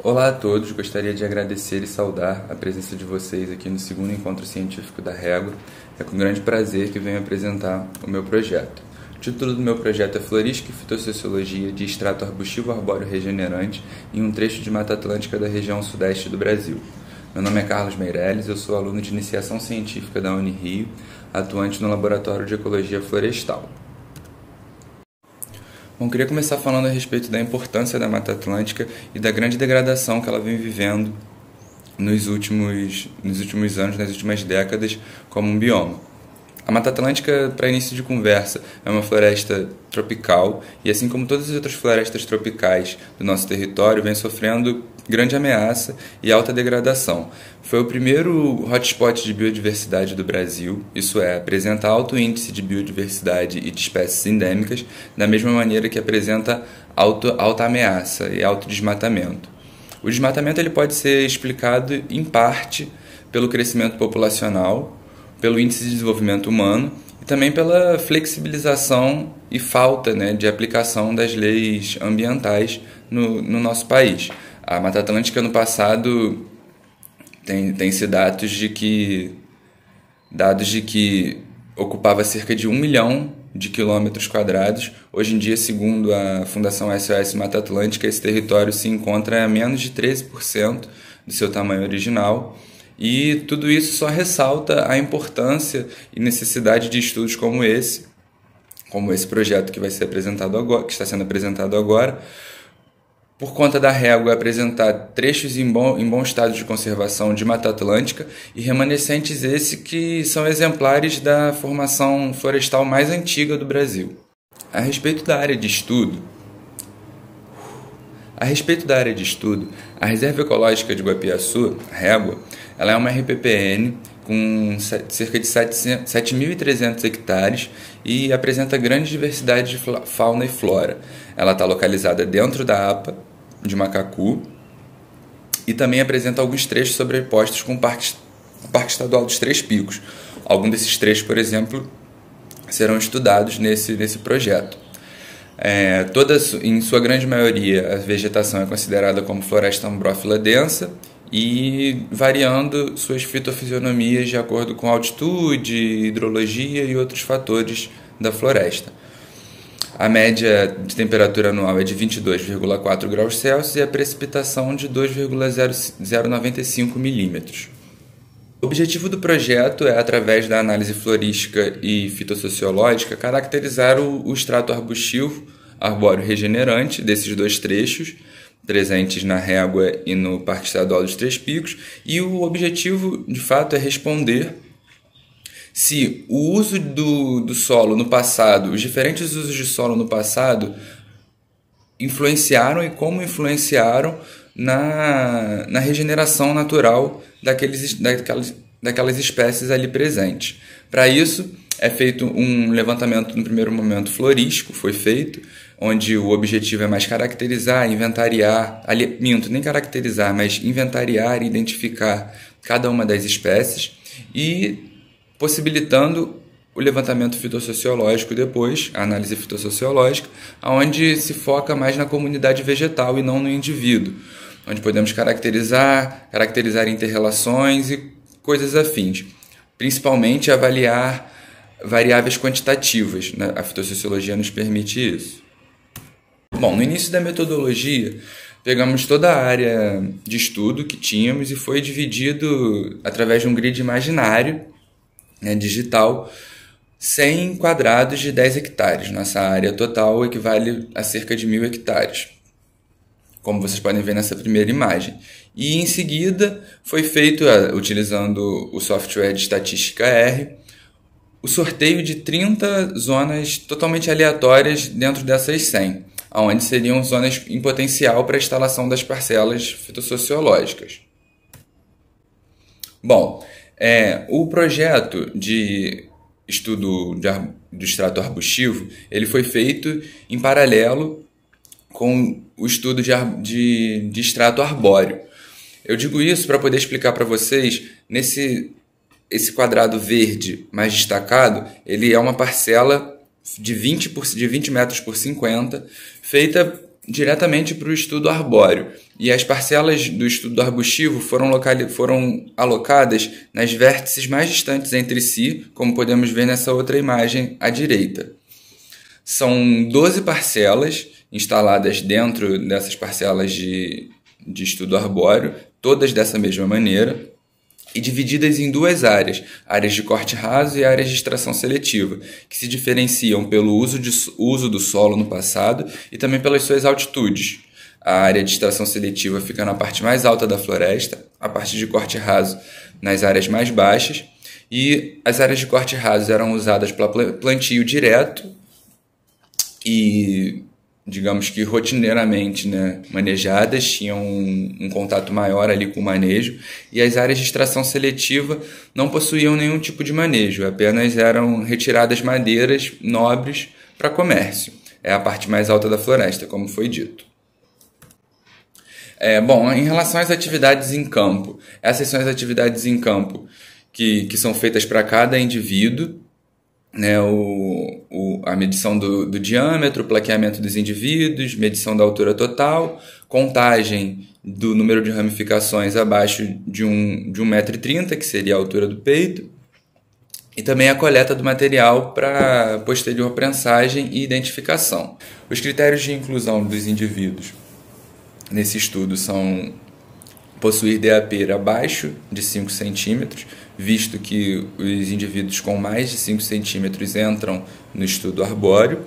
Olá a todos, gostaria de agradecer e saudar a presença de vocês aqui no segundo encontro científico da Régua. É com grande prazer que venho apresentar o meu projeto. O título do meu projeto é Florística e Fitossociologia de Extrato Arbustivo Arbóreo Regenerante em um trecho de Mata Atlântica da região sudeste do Brasil. Meu nome é Carlos Meirelles, eu sou aluno de iniciação científica da Unirio, atuante no Laboratório de Ecologia Florestal. Bom, queria começar falando a respeito da importância da Mata Atlântica e da grande degradação que ela vem vivendo nos últimos anos, nas últimas décadas, como um bioma. A Mata Atlântica, para início de conversa, é uma floresta tropical e, assim como todas as outras florestas tropicais do nosso território, vem sofrendo grande ameaça e alta degradação. Foi o primeiro hotspot de biodiversidade do Brasil, isso é, apresenta alto índice de biodiversidade e de espécies endêmicas, da mesma maneira que apresenta alta ameaça e alto desmatamento. O desmatamento ele pode ser explicado, em parte, pelo crescimento populacional, pelo índice de desenvolvimento humano e também pela flexibilização e falta, de aplicação das leis ambientais no nosso país. A Mata Atlântica, no passado, tem-se dados de que ocupava cerca de 1 milhão de quilômetros quadrados. Hoje em dia, segundo a Fundação SOS Mata Atlântica, esse território se encontra a menos de 13% do seu tamanho original. E tudo isso só ressalta a importância e necessidade de estudos como esse projeto que vai ser apresentado agora, que está sendo apresentado agora, por conta da Régua apresentar trechos em bom estado de conservação de Mata Atlântica e remanescentes esses que são exemplares da formação florestal mais antiga do Brasil. A respeito da área de estudo, a Reserva Ecológica de Guapiaçu, Régua, ela é uma RPPN com cerca de 7.300 hectares e apresenta grande diversidade de fauna e flora. Ela está localizada dentro da APA de Macacu e também apresenta alguns trechos sobrepostos com o Parque Estadual dos Três Picos. Alguns desses trechos, por exemplo, serão estudados nesse projeto. Em sua grande maioria, a vegetação é considerada como floresta ambrófila densa e variando suas fitofisionomias de acordo com altitude, hidrologia e outros fatores da floresta. A média de temperatura anual é de 22,4 graus Celsius e a precipitação de 2,095 milímetros. O objetivo do projeto é, através da análise florística e fitossociológica, caracterizar o extrato arbustivo arbóreo regenerante desses dois trechos, presentes na Régua e no Parque Estadual dos Três Picos, e o objetivo, de fato, é responder se o uso do solo no passado, os diferentes usos de solo no passado, influenciaram e como influenciaram na regeneração natural daquelas espécies ali presentes. Para isso, é feito um levantamento, no primeiro momento, florístico, foi feito, onde o objetivo é mais caracterizar, inventariar, nem caracterizar, mas inventariar e identificar cada uma das espécies e possibilitando o levantamento fitossociológico depois, a análise fitossociológica, onde se foca mais na comunidade vegetal e não no indivíduo, onde podemos caracterizar inter-relações e coisas afins, principalmente avaliar variáveis quantitativas, né? A fitossociologia nos permite isso. Bom, no início da metodologia, pegamos toda a área de estudo que tínhamos e foi dividido através de um grid imaginário, digital, 100 quadrados de 10 hectares. Nossa área total equivale a cerca de 1.000 hectares, como vocês podem ver nessa primeira imagem. E em seguida foi feito, utilizando o software de estatística R, o sorteio de 30 zonas totalmente aleatórias dentro dessas 100, onde seriam zonas em potencial para a instalação das parcelas fitossociológicas. Bom, o projeto de estudo do extrato arbustivo ele foi feito em paralelo com o estudo de extrato arbóreo. Eu digo isso para poder explicar para vocês, esse quadrado verde mais destacado, ele é uma parcela de 20 metros por 50, feita diretamente para o estudo arbóreo, e as parcelas do estudo arbustivo foram alocadas nas vértices mais distantes entre si, como podemos ver nessa outra imagem à direita. São 12 parcelas instaladas dentro dessas parcelas de estudo arbóreo, todas dessa mesma maneira, e divididas em duas áreas de corte raso e áreas de extração seletiva, que se diferenciam pelo uso do solo no passado e também pelas suas altitudes. A área de extração seletiva fica na parte mais alta da floresta, a parte de corte raso nas áreas mais baixas, e as áreas de corte raso eram usadas para plantio direto e, digamos que rotineiramente, né, manejadas, tinham um contato maior ali com o manejo, e as áreas de extração seletiva não possuíam nenhum tipo de manejo, apenas eram retiradas madeiras nobres para comércio. É a parte mais alta da floresta, como foi dito. Bom, em relação às atividades em campo, essas são as atividades em campo que são feitas para cada indivíduo, né, a medição do diâmetro, o plaqueamento dos indivíduos, medição da altura total, contagem do número de ramificações abaixo de 1,30 m, que seria a altura do peito, e também a coleta do material para posterior prensagem e identificação. Os critérios de inclusão dos indivíduos nesse estudo são possuir DAP abaixo de 5 centímetros, visto que os indivíduos com mais de 5 centímetros entram no estudo arbóreo,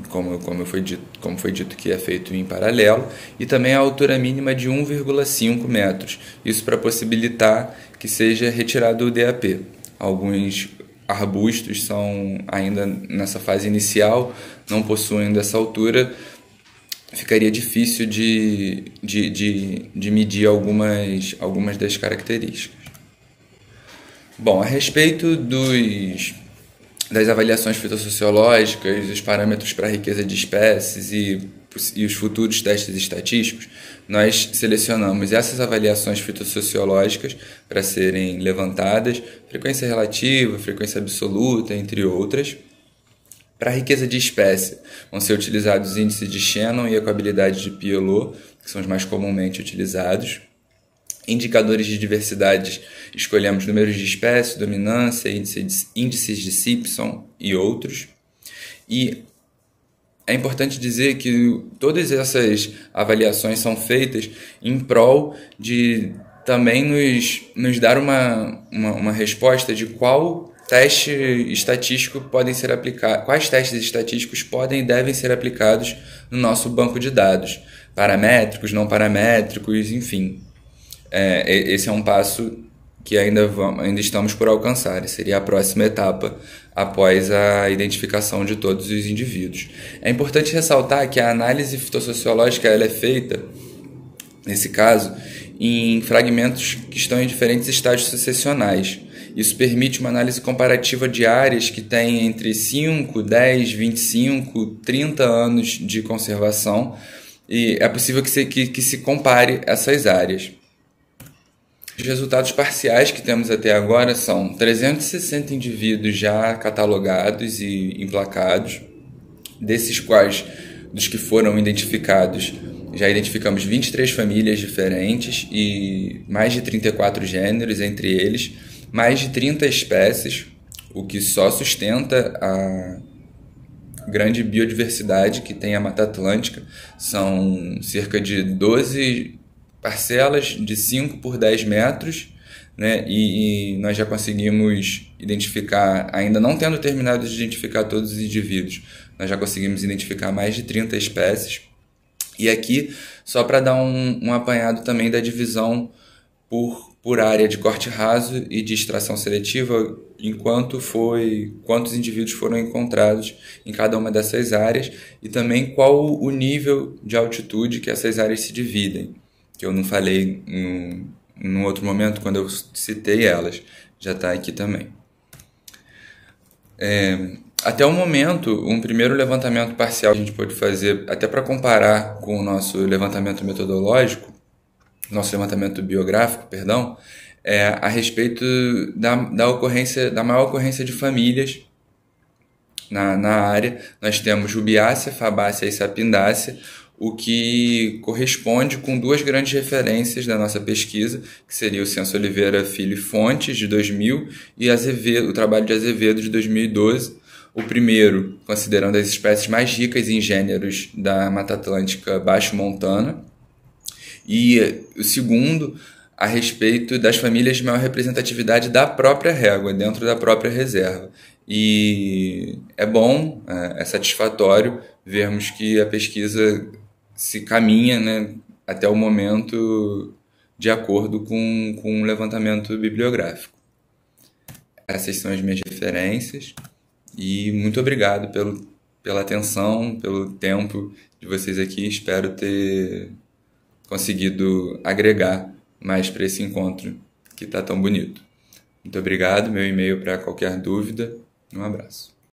como foi dito que é feito em paralelo, e também a altura mínima de 1,5 metros, isso para possibilitar que seja retirado o DAP. Alguns arbustos são ainda nessa fase inicial, não possuem dessa altura, ficaria difícil de medir algumas das características. Bom, a respeito das avaliações fitossociológicas, os parâmetros para a riqueza de espécies e os futuros testes estatísticos, nós selecionamos essas avaliações fitossociológicas para serem levantadas, frequência relativa, frequência absoluta, entre outras. Para a riqueza de espécie, vão ser utilizados os índices de Shannon e a coabilidade de Pielot, que são os mais comumente utilizados. Indicadores de diversidade, escolhemos números de espécie, dominância, índices de Simpson e outros. E é importante dizer que todas essas avaliações são feitas em prol de também nos dar uma resposta de qual teste estatístico podem ser aplicados, quais testes estatísticos podem e devem ser aplicados no nosso banco de dados, paramétricos, não paramétricos, enfim. Esse é um passo que ainda estamos por alcançar, seria a próxima etapa após a identificação de todos os indivíduos. É importante ressaltar que a análise fitossociológica ela é feita, nesse caso, em fragmentos que estão em diferentes estágios sucessionais. Isso permite uma análise comparativa de áreas que têm entre 5, 10, 25, 30 anos de conservação, e é possível que se compare essas áreas. Os resultados parciais que temos até agora são 360 indivíduos já catalogados e emplacados, desses quais, dos que foram identificados, já identificamos 23 famílias diferentes e mais de 34 gêneros, entre eles, mais de 30 espécies, o que só sustenta a grande biodiversidade que tem a Mata Atlântica. São cerca de 12 parcelas de 5 por 10 metros, né? E nós já conseguimos identificar, ainda não tendo terminado de identificar todos os indivíduos, nós já conseguimos identificar mais de 30 espécies. E aqui, só para dar um apanhado também da divisão por área de corte raso e de extração seletiva, quantos indivíduos foram encontrados em cada uma dessas áreas, e também qual o nível de altitude que essas áreas se dividem, que eu não falei no outro momento quando eu citei elas, já está aqui também. Até o momento, um primeiro levantamento parcial que a gente pôde fazer, até para comparar com o nosso levantamento metodológico, nosso levantamento biográfico, perdão, a respeito da maior ocorrência de famílias na área. Nós temos Rubiácea, Fabácea e Sapindácea, o que corresponde com duas grandes referências da nossa pesquisa, que seria o Censo Oliveira Filho e Fontes, de 2000, e o trabalho de Azevedo, de 2012. O primeiro, considerando as espécies mais ricas em gêneros da Mata Atlântica Baixo-Montana, e o segundo, a respeito das famílias de maior representatividade da própria régua, dentro da própria reserva. E é bom, é satisfatório vermos que a pesquisa se caminha, né, até o momento de acordo com um levantamento bibliográfico. Essas são as minhas referências e muito obrigado pela atenção, pelo tempo de vocês aqui. Espero ter conseguido agregar mais para esse encontro que está tão bonito. Muito obrigado. Meu e-mail para qualquer dúvida. Um abraço.